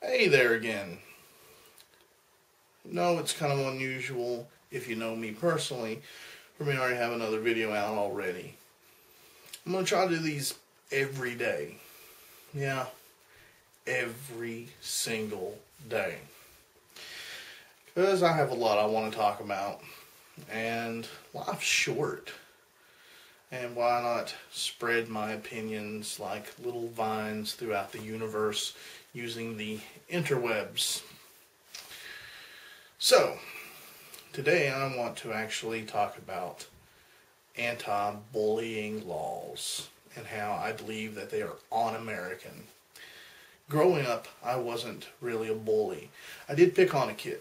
Hey there again. No, it's kind of unusual if you know me personally for me to already have another video out already. I'm going to try to do these every day. Yeah, every single day. Because I have a lot I want to talk about. And life's short. And why not spread my opinions like little vines throughout the universe using the interwebs? So, today I want to actually talk about anti-bullying laws and how I believe that they are un-American. Growing up, I wasn't really a bully. I did pick on a kid.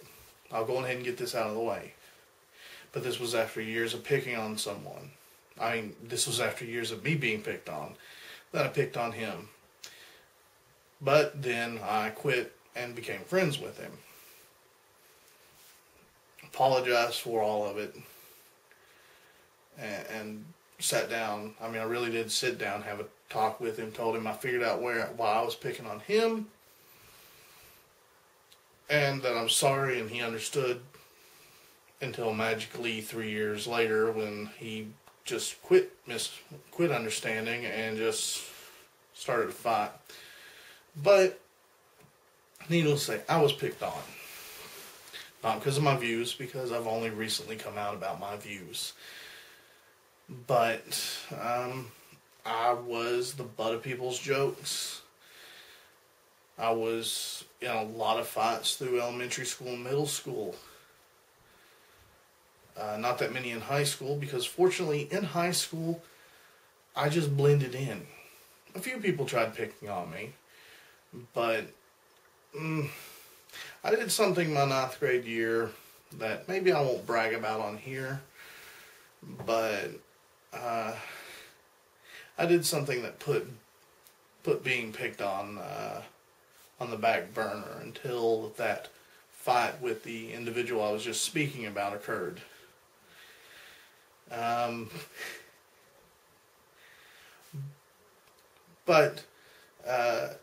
I'll go ahead and get this out of the way. But this was after years of picking on someone. This was after years of me being picked on. Then I picked on him. But then I quit and became friends with him. Apologized for all of it. And sat down. I really did sit down, have a talk with him, told him I figured out why I was picking on him. And that I'm sorry, and he understood until magically 3 years later when he just quit understanding and just started to fight. But needless to say, I was picked on. Not because of my views, because I've only recently come out about my views. But I was the butt of people's jokes. I was in a lot of fights through elementary school and middle school. Not that many in high school, because fortunately in high school, I just blended in. A few people tried picking on me, but I did something my 9th grade year that maybe I won't brag about on here, but I did something that put being picked on the back burner until that fight with the individual I was just speaking about occurred.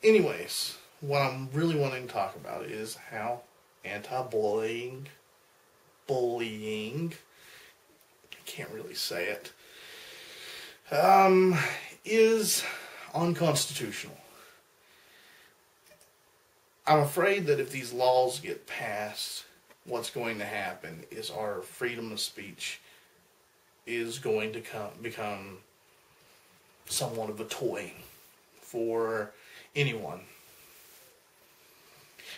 Anyways, what I'm really wanting to talk about is how anti-bullying, I can't really say it, is unconstitutional. I'm afraid that if these laws get passed, what's going to happen is our freedom of speech is going to become somewhat of a toy for anyone.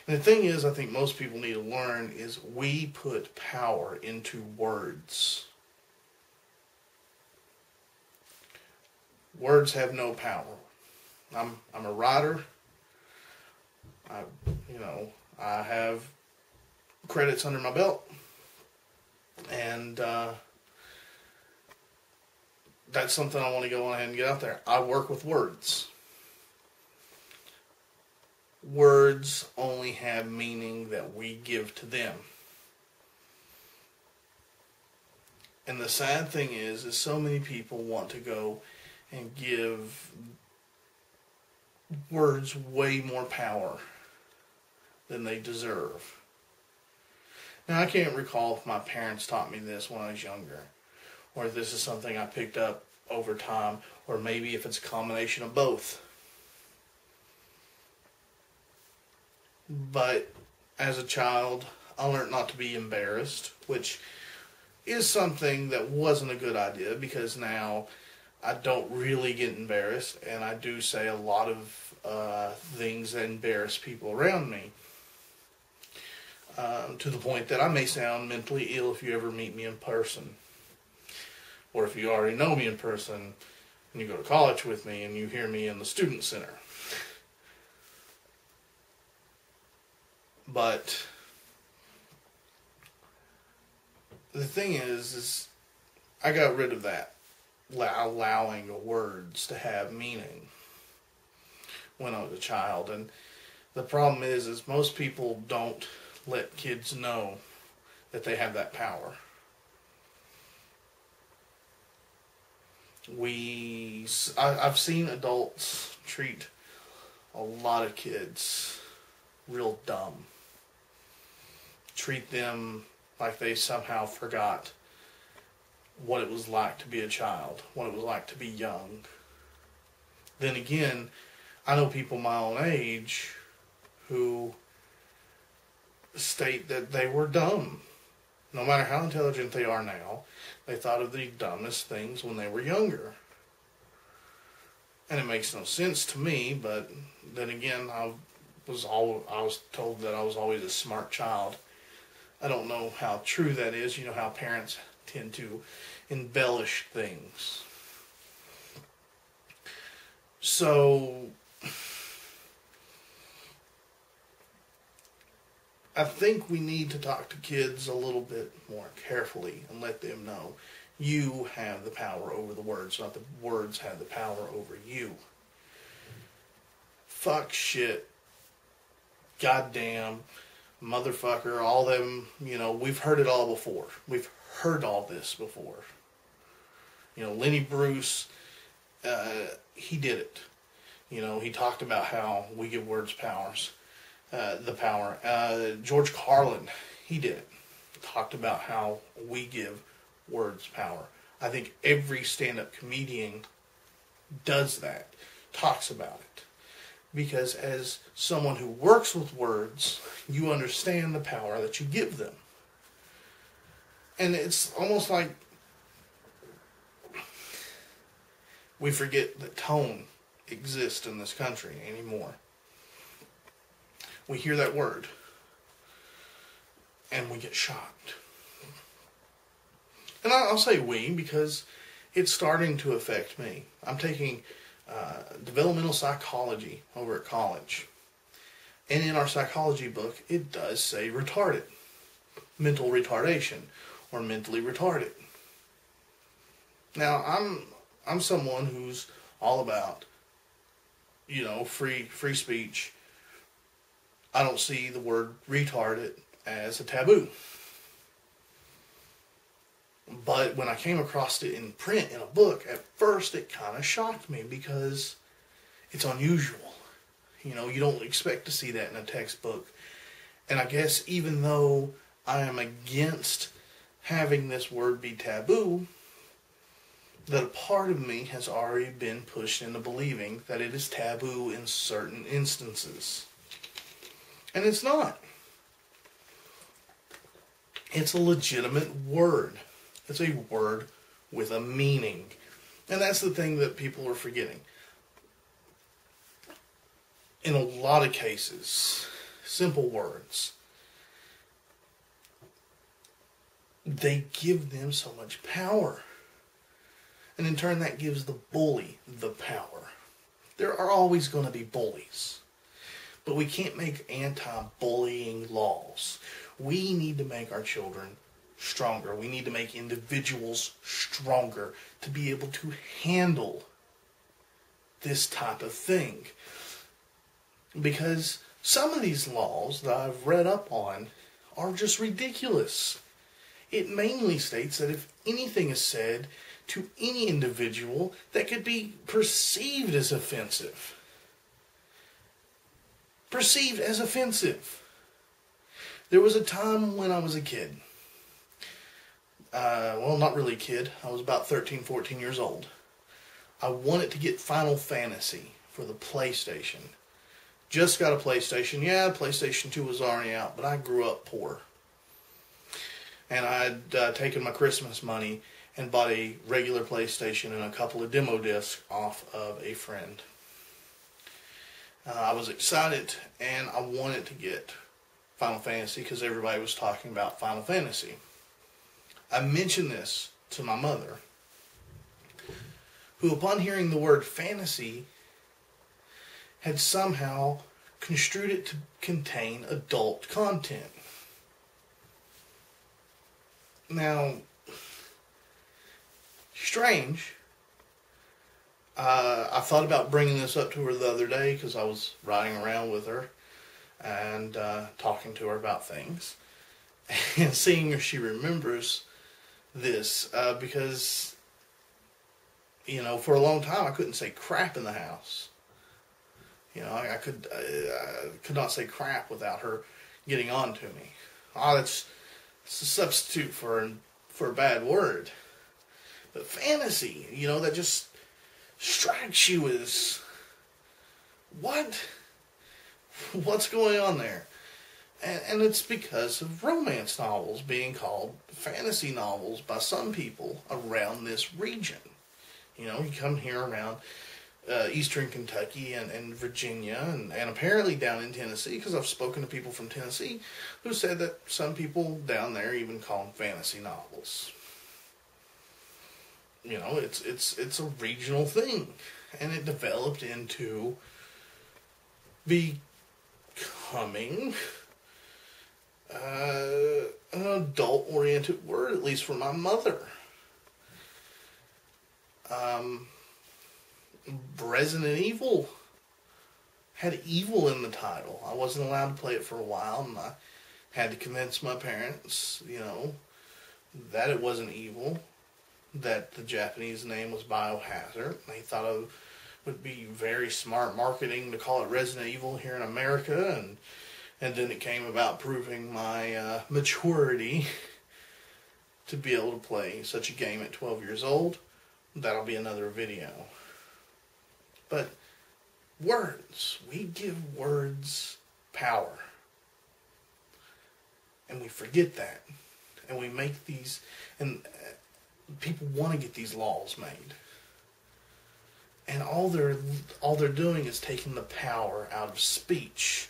And the thing is, I think most people need to learn is we put power into words. Words have no power. I'm a writer. I have credits under my belt, and that's something I want to go ahead and get out there. I work with words. Words only have meaning that we give to them. And the sad thing is so many people want to go and give words way more power than they deserve. Now, I can't recall if my parents taught me this when I was younger, or if this is something I picked up over time, or maybe if it's a combination of both. But as a child, I learned not to be embarrassed, which is something that wasn't a good idea, because now I don't really get embarrassed, and I do say a lot of things that embarrass people around me. To the point that I may sound mentally ill if you ever meet me in person. Or if you already know me in person and you go to college with me and you hear me in the student center. But the thing is I got rid of that, allowing words to have meaning when I was a child. And the problem is most people don't let kids know that they have that power. I've seen adults treat a lot of kids real dumb. Treat them like they somehow forgot what it was like to be a child, what it was like to be young. Then again, I know people my own age who state that they were dumb. No matter how intelligent they are now, they thought of the dumbest things when they were younger. And it makes no sense to me, but then again, I was told that I was always a smart child. I don't know how true that is. You know how parents tend to embellish things. So I think we need to talk to kids a little bit more carefully and let them know you have the power over the words, not the words have the power over you. Fuck, shit, goddamn, motherfucker, all them, we've heard it all before. We've heard all this before. Lenny Bruce, he did it. He talked about how we give words the power. George Carlin, he did it. Talked about how we give words power. I think every stand-up comedian does that, talks about it. Because as someone who works with words, you understand the power that you give them. And it's almost like we forget that tone exists in this country anymore. We hear that word and we get shocked. And I'll say we because it's starting to affect me. I'm taking developmental psychology over at college. And in our psychology book, it does say retarded. Mental retardation or mentally retarded. Now, I'm someone who's all about, free speech. I don't see the word retarded as a taboo. But when I came across it in print in a book, at first it kind of shocked me because it's unusual. You don't expect to see that in a textbook. And I guess even though I am against having this word be taboo, that a part of me has already been pushed into believing that it is taboo in certain instances. And it's not. It's a legitimate word. It's a word with a meaning. And that's the thing that people are forgetting. In a lot of cases, simple words, they give them so much power. And in turn, that gives the bully the power. There are always going to be bullies. But we can't make anti-bullying laws. We need to make our children stronger. We need to make individuals stronger to be able to handle this type of thing. Because some of these laws that I've read up on are just ridiculous. It mainly states that if anything is said to any individual that could be perceived as offensive. Perceived as offensive. There was a time when I was a kid. Well, not really a kid. I was about 13, 14 years old. I wanted to get Final Fantasy for the PlayStation. Just got a PlayStation. Yeah, PlayStation 2 was already out, but I grew up poor. And I'd taken my Christmas money and bought a regular PlayStation and a couple of demo discs off of a friend. I was excited and I wanted to get Final Fantasy because everybody was talking about Final Fantasy. I mentioned this to my mother, who upon hearing the word fantasy had somehow construed it to contain adult content. Now, strange. I thought about bringing this up to her the other day because I was riding around with her and talking to her about things and seeing if she remembers this because, for a long time I couldn't say crap in the house. You know, I could not say crap without her getting on to me. Oh, it's a substitute for a bad word. But fantasy, you know, that just strikes you as, what? What's going on there? And it's because of romance novels being called fantasy novels by some people around this region. You know, you come here around eastern Kentucky and Virginia and apparently down in Tennessee, because I've spoken to people from Tennessee who said that some people down there even call them fantasy novels. You know, it's a regional thing, and it developed into becoming an adult-oriented word, at least for my mother. Resident Evil had evil in the title. I wasn't allowed to play it for a while, and I had to convince my parents, you know, that it wasn't evil, that the Japanese name was Biohazard. They thought it would be very smart marketing to call it Resident Evil here in America, and then it came about proving my maturity to be able to play such a game at 12 years old. That'll be another video. But words, we give words power. And we forget that. And we make these, and people want to get these laws made. And all they're doing is taking the power out of speech.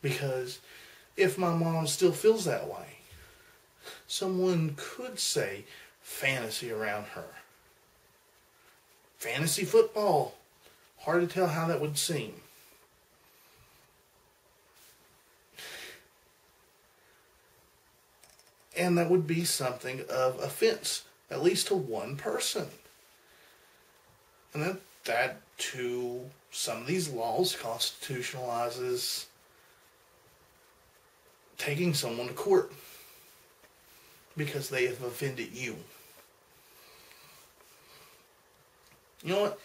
Because if my mom still feels that way, someone could say fantasy around her. Fantasy football. Hard to tell how that would seem. And that would be something of offense, at least to one person. And that to some of these laws constitutionalizes taking someone to court because they have offended you. You know what?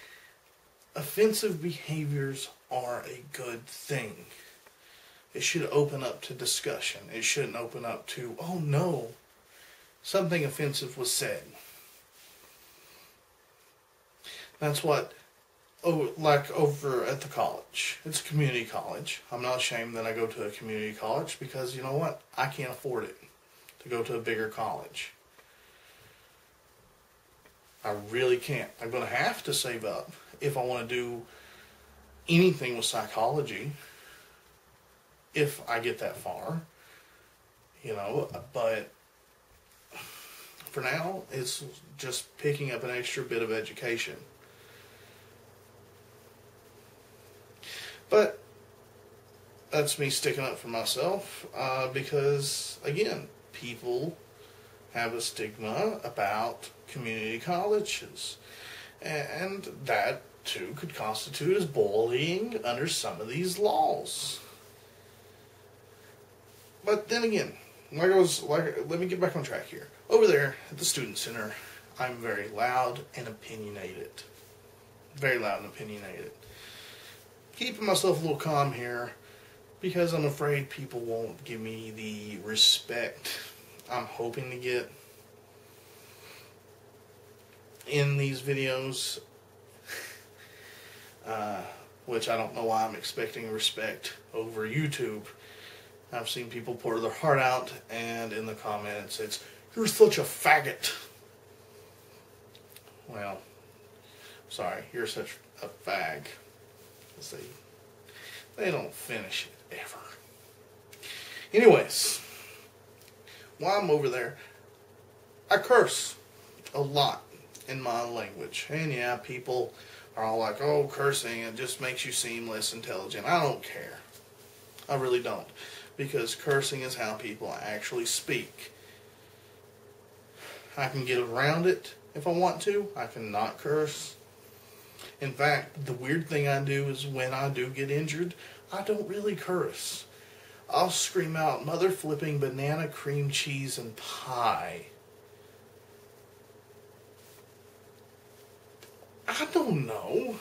Offensive behaviors are a good thing. It should open up to discussion. It shouldn't open up to, oh no, something offensive was said. That's what, like over at the college. It's a community college. I'm not ashamed that I go to a community college because, you know what? I can't afford it to go to a bigger college. I really can't. I'm going to have to save up if I want to do anything with psychology, if I get that far, you know, but for now, it's just picking up an extra bit of education. But that's me sticking up for myself, because, again, people have a stigma about community colleges, and that too could constitute as bullying under some of these laws. But then again, let me get back on track here. Over there at the student center, I'm very loud and opinionated. Very loud and opinionated. Keeping myself a little calm here because I'm afraid people won't give me the respect I'm hoping to get in these videos, which I don't know why I'm expecting respect over YouTube. I've seen people pour their heart out, and in the comments it's, "You're such a faggot." Well, sorry, you're such a fag. They don't finish it ever. Anyways, while I'm over there, I curse a lot in my language. And yeah, people are all like, oh, cursing, it just makes you seem less intelligent. I don't care. I really don't. Because cursing is how people actually speak. I can get around it if I want to. I can not curse. In fact, the weird thing I do is when I do get injured, I don't really curse. I'll scream out, "Mother flipping banana, cream cheese, and pie." I don't know.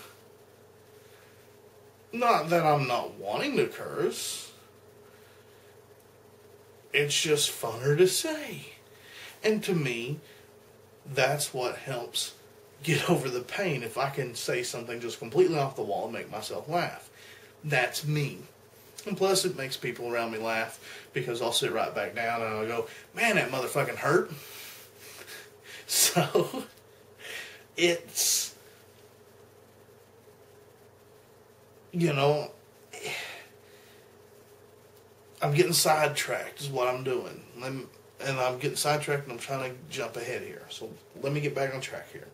Not that I'm not wanting to curse. It's just funner to say. And to me, that's what helps get over the pain. If I can say something just completely off the wall and make myself laugh. That's me. And plus it makes people around me laugh because I'll sit right back down and I'll go, man, that motherfucking hurt. So, it's, you know, I'm getting sidetracked is what I'm doing. And I'm getting sidetracked and I'm trying to jump ahead here. So let me get back on track here.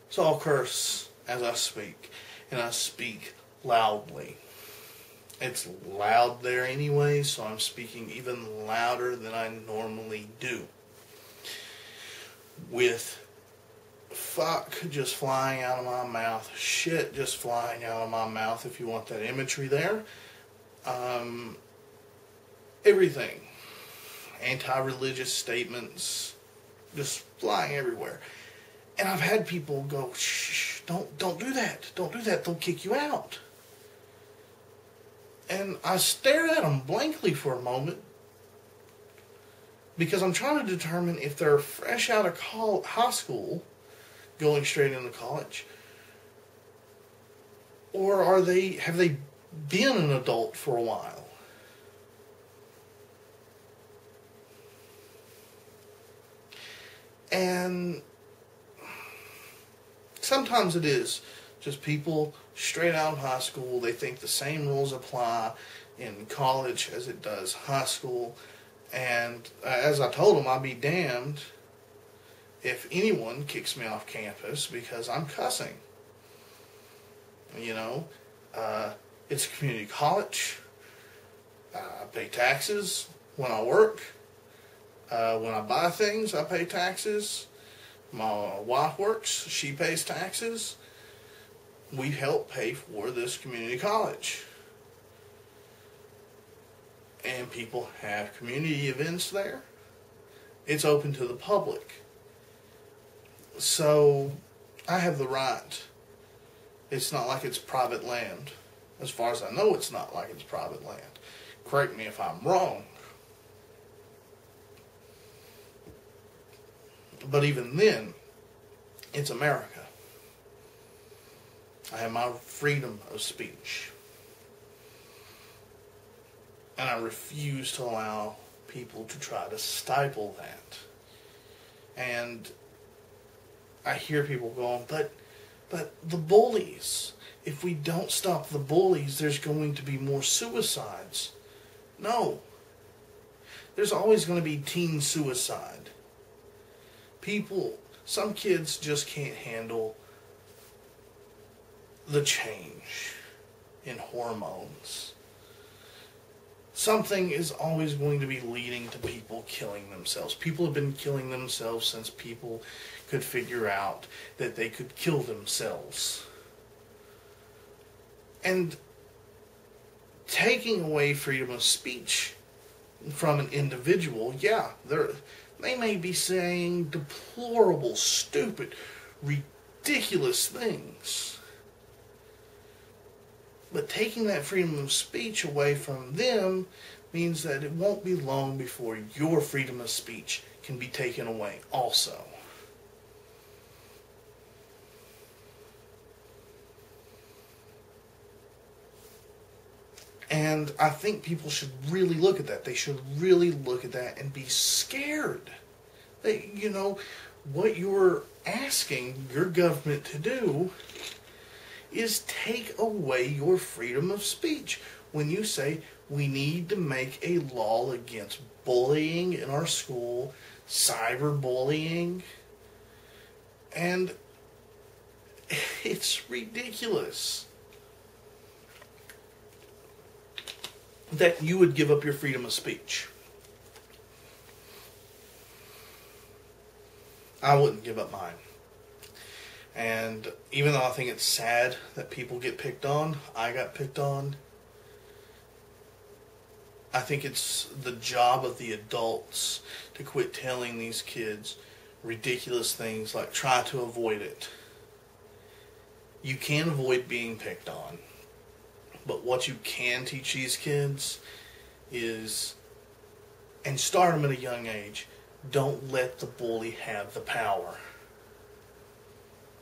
So I'll curse as I speak. And I speak loudly. It's loud there anyway, so I'm speaking even louder than I normally do. With fuck just flying out of my mouth, shit just flying out of my mouth, if you want that imagery there. Everything. Anti-religious statements just flying everywhere. And I've had people go, shh, don't do that. Don't do that. They'll kick you out. And I stare at them blankly for a moment because I'm trying to determine if they're fresh out of high school, going straight into college, or have they been an adult for a while? And sometimes it is just people straight out of high school. They think the same rules apply in college as it does high school. And as I told them, I'll be damned if anyone kicks me off campus because I'm cussing. You know, it's a community college. I pay taxes when I work. When I buy things, I pay taxes. My wife works, she pays taxes. We help pay for this community college. And people have community events there. It's open to the public. So, I have the right. It's not like it's private land. As far as I know, it's not like it's private land. Correct me if I'm wrong. But even then, it's America. I have my freedom of speech. And I refuse to allow people to try to stifle that. And I hear people going, but the bullies, if we don't stop the bullies, there's going to be more suicides. No. There's always going to be teen suicide. Some kids just can't handle the change in hormones. Something is always going to be leading to people killing themselves. People have been killing themselves since people could figure out that they could kill themselves. And taking away freedom of speech from an individual, yeah, they may be saying deplorable, stupid, ridiculous things. But taking that freedom of speech away from them means that it won't be long before your freedom of speech can be taken away also. And I think people should really look at that. They should really look at that and be scared. What you're asking your government to do is take away your freedom of speech. When you say we need to make a law against bullying in our school, cyberbullying, and it's ridiculous that you would give up your freedom of speech. I wouldn't give up mine. And even though I think it's sad that people get picked on, I got picked on, I think it's the job of the adults to quit telling these kids ridiculous things, like try to avoid it. You can avoid being picked on, but what you can teach these kids is, and start them at a young age, don't let the bully have the power.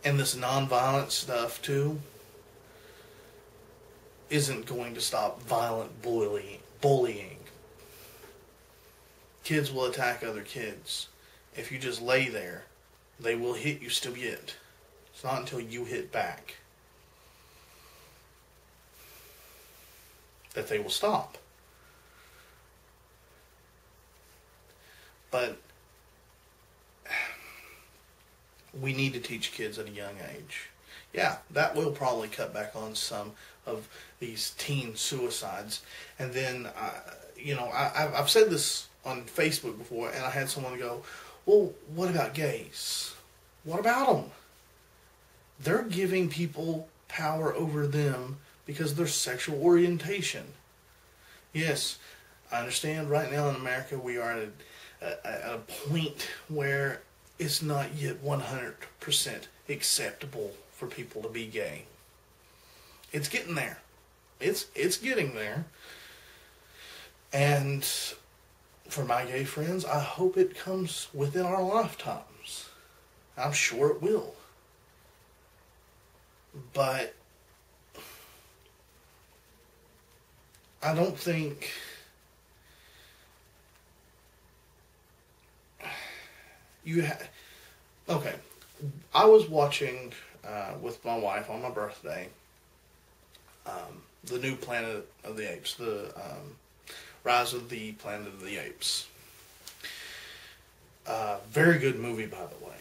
And this nonviolent stuff too isn't going to stop violent bullying. Kids will attack other kids. If you just lay there, they will hit you still yet. It's not until you hit back that they will stop. But we need to teach kids at a young age. Yeah, that will probably cut back on some of these teen suicides. And then, I've said this on Facebook before, and I had someone go, well, what about gays? What about them? They're giving people power over them because of their sexual orientation. Yes, I understand right now in America we are at a point where it's not yet 100% acceptable for people to be gay. It's getting there. It's getting there. And for my gay friends, I hope it comes within our lifetimes. I'm sure it will. But I don't think okay, I was watching with my wife on my birthday the new Planet of the Apes, the Rise of the Planet of the Apes. Very good movie, by the way.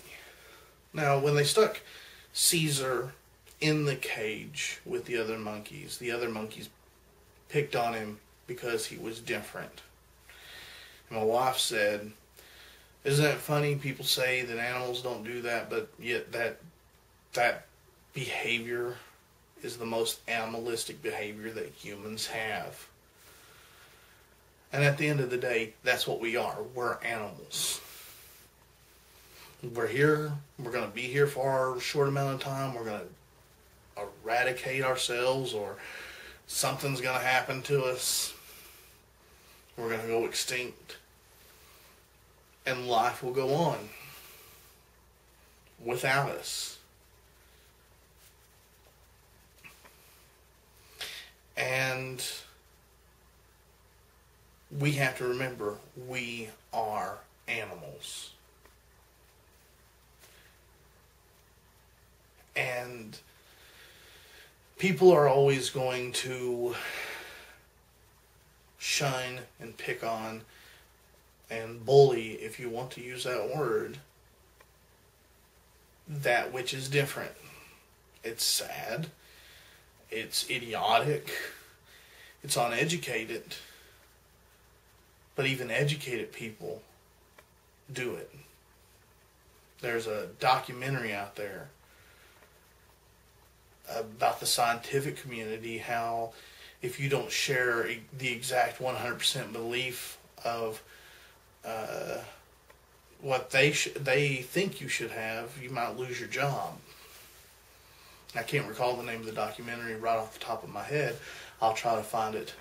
Now, when they stuck Caesar in the cage with the other monkeys picked on him because he was different. And my wife said, isn't it funny people say that animals don't do that, but yet that behavior is the most animalistic behavior that humans have. And at the end of the day, that's what we are. We're animals. We're here. We're going to be here for a short amount of time. We're going to eradicate ourselves, or something's going to happen to us. We're going to go extinct. And life will go on without us. And we have to remember, we are animals. And people are always going to shun and pick on and bully, if you want to use that word, that which is different. It's sad. It's idiotic. It's uneducated. But even educated people do it. There's a documentary out there about the scientific community, how if you don't share the exact 100% belief of what they think you should have, you might lose your job. I can't recall the name of the documentary right off the top of my head. I'll try to find it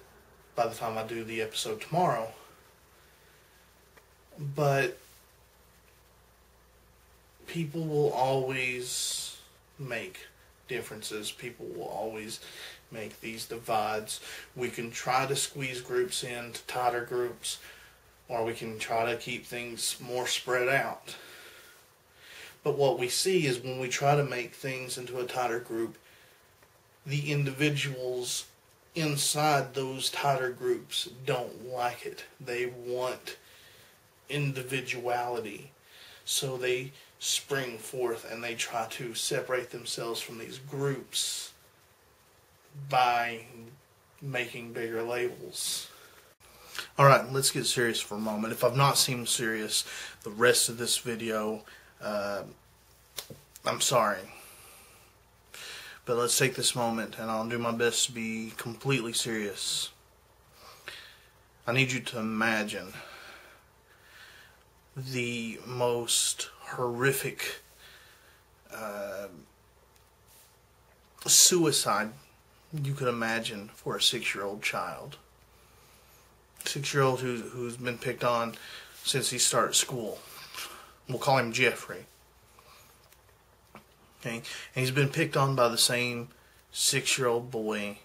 by the time I do the episode tomorrow. But people will always make differences. People will always make these divides. We can try to squeeze groups into tighter groups, or we can try to keep things more spread out. But what we see is when we try to make things into a tighter group, the individuals inside those tighter groups don't like it. They want individuality. So they spring forth and they try to separate themselves from these groups by making bigger labels. Alright, let's get serious for a moment. If I've not seemed serious the rest of this video, I'm sorry. But let's take this moment and I'll do my best to be completely serious. I need you to imagine the most horrific suicide you could imagine for a 6-year-old child. 6-year-old who's been picked on since he started school. We'll call him Jeffrey. Okay, and he's been picked on by the same 6-year-old boy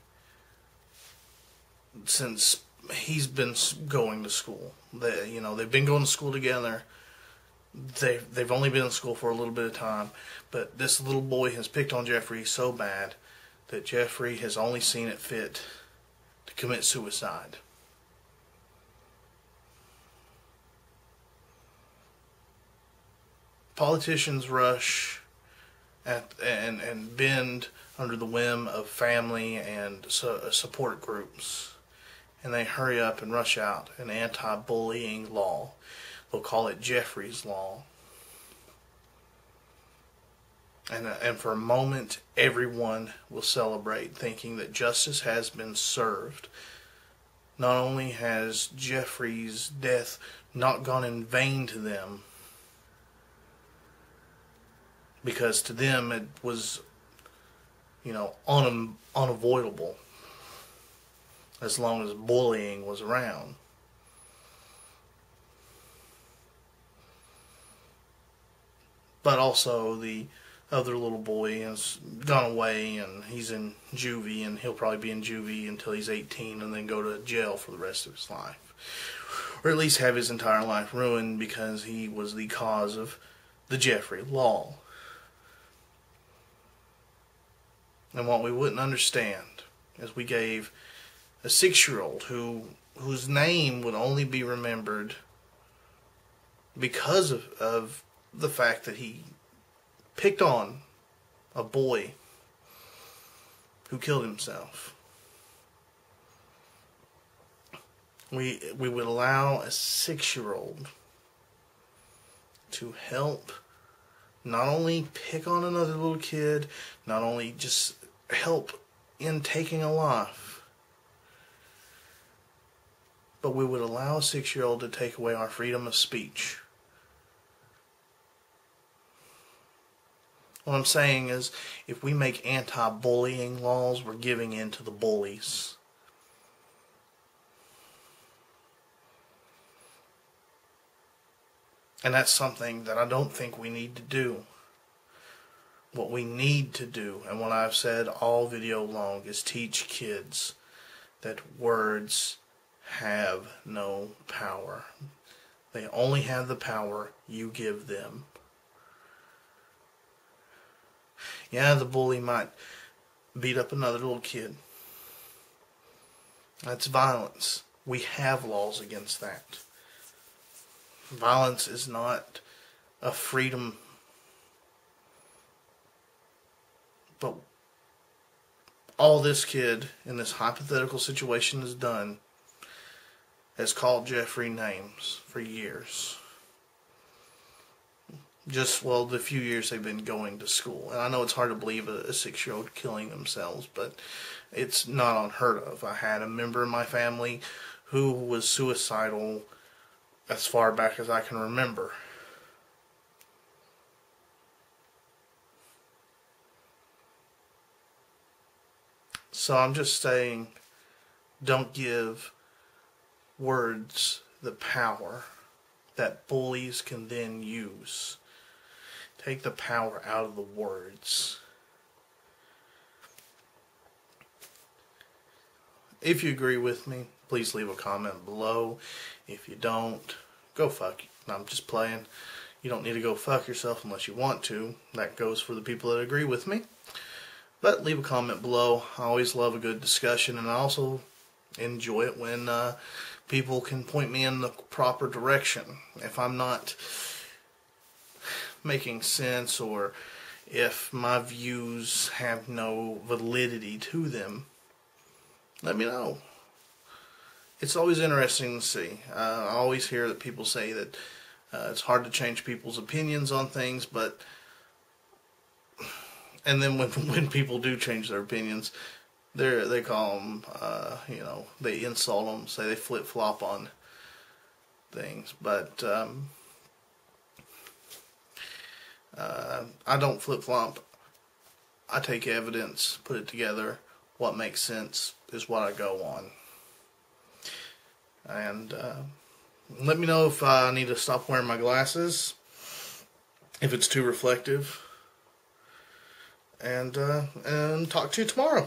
since he's been going to school. They've been going to school together. They've only been in school for a little bit of time, but this little boy has picked on Jeffrey so bad that Jeffrey has only seen it fit to commit suicide. Politicians rush and bend under the whim of family and support groups, and they hurry up and rush out an anti-bullying law. They'll call it Jeffrey's Law. And for a moment, everyone will celebrate, thinking that justice has been served. Not only has Jeffrey's death not gone in vain to them, because to them it was, unavoidable as long as bullying was around. But also the other little boy has gone away and he's in juvie, and he'll probably be in juvie until he's 18 and then go to jail for the rest of his life. Or at least have his entire life ruined because he was the cause of the Jeffrey Law. And what we wouldn't understand is we gave a 6-year-old whose name would only be remembered because of the fact that he picked on a boy who killed himself. We would allow a 6-year-old to help not only pick on another little kid, not only just help in taking a life, but we would allow a 6-year-old to take away our freedom of speech. What I'm saying is, if we make anti-bullying laws, we're giving in to the bullies. And that's something that I don't think we need to do. What we need to do, and what I've said all video long, is teach kids that words have no power. They only have the power you give them. Yeah, the bully might beat up another little kid. That's violence. We have laws against that. Violence is not a freedom. But all this kid in this hypothetical situation has done has called Jeffrey names for years. The few years they've been going to school. And I know it's hard to believe a 6-year-old killing themselves, but it's not unheard of. I had a member of my family who was suicidal as far back as I can remember. So I'm just saying, don't give words the power that bullies can then use. Take the power out of the words. If you agree with me, please leave a comment below. If you don't, go fuck. I'm just playing. You don't need to go fuck yourself unless you want to. That goes for the people that agree with me. But leave a comment below. I always love a good discussion, and I also enjoy it when people can point me in the proper direction. If I'm not making sense, or if my views have no validity to them, let me know. It's always interesting to see. I always hear that people say that it's hard to change people's opinions on things, and then when people do change their opinions, they call them, they insult them, say they flip-flop on things. But I don't flip-flop. I take evidence, put it together. What makes sense is what I go on. And let me know if I need to stop wearing my glasses, if it's too reflective. And talk to you tomorrow.